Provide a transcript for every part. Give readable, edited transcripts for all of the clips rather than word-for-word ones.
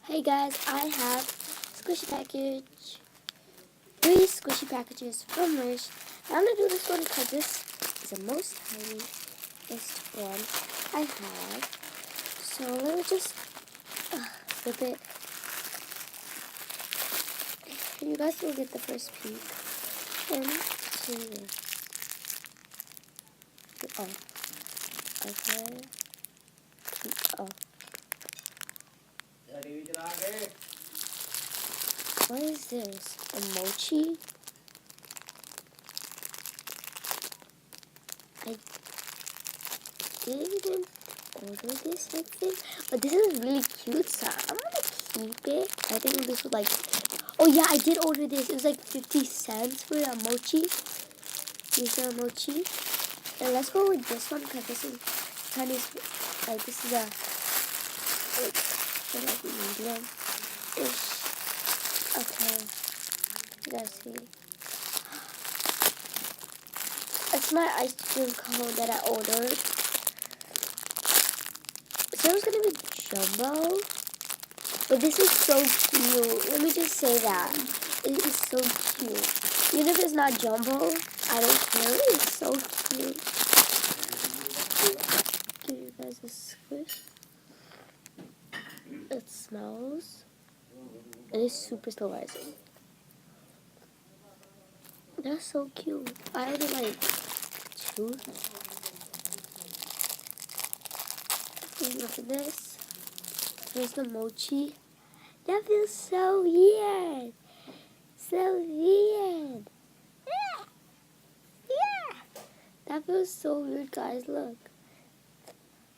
Hey guys, I have squishy package. 3 squishy packages from Wish. I'm gonna do this one because this is the most tiniest one I have. So let me just flip it. You guys will get the first peek. And oh, okay. Oh. What is this? A mochi? I didn't order this, I think. But this is really cute, so I'm gonna keep it. I think this was like... Oh yeah, I did order this. It was like 50 cents for a mochi. Here's a mochi. And let's go with this one because this is Chinese. Like, this is a... like medium-ish. Okay. You guys see? That's my ice cream cone that I ordered. So it was gonna be jumbo, but this is so cute. Let me just say that. It is so cute. Even if it's not jumbo, I don't care. It is so cute. Give you guys a squish. It smells. It is super still rising. That's so cute. I ordered like 2. Look at this. Here's the mochi. That feels so weird. So weird. Yeah. That feels so weird, guys. Look.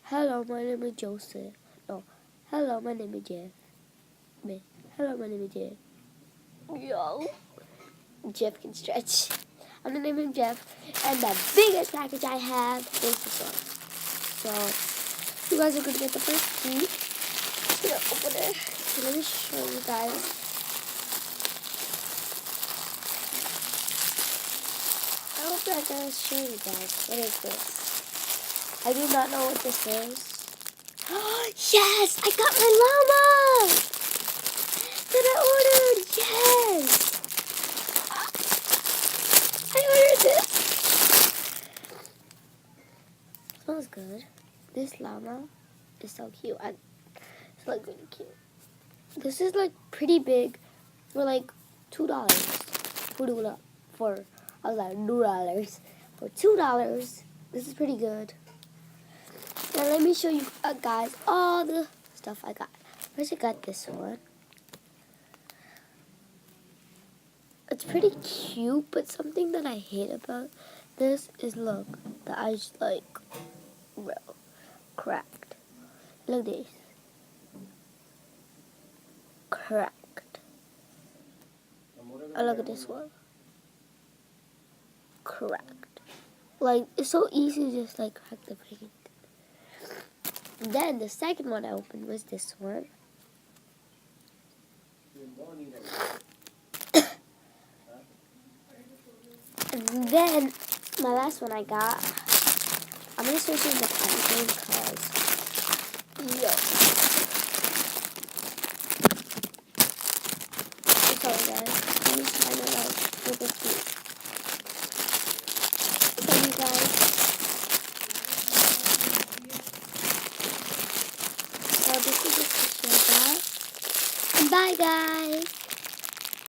Hello, my name is Joseph. No. Hello, my name is Jeff. Hello, my name is Jeff. Yo. Jeff can stretch. I'm the name of Jeff. And the biggest package I have is this one. So, you guys are going to get the first peek. I'm going to open it. So let me show you guys. I hope I can show you guys. What is this? I do not know what this is. Yes! I got my llama! That I ordered! Yes! I ordered this! Smells good. This llama is so cute. It's like really cute. This is like pretty big for like $2. For I was like $2. For $2, this is pretty good. Now let me show you guys all the stuff I got. First I got this one. It's pretty cute, but something that I hate about this is look, the eyes like real cracked. Look at this. Cracked. Oh, look at this one. Cracked. Like, it's so easy to just like crack the paint. Then the second one I opened was this one. And then my last one I got, I'm gonna search in the packaging because yo. Sorry guys, please find it out with this piece. So you guys, so this is the picture I got. And bye guys.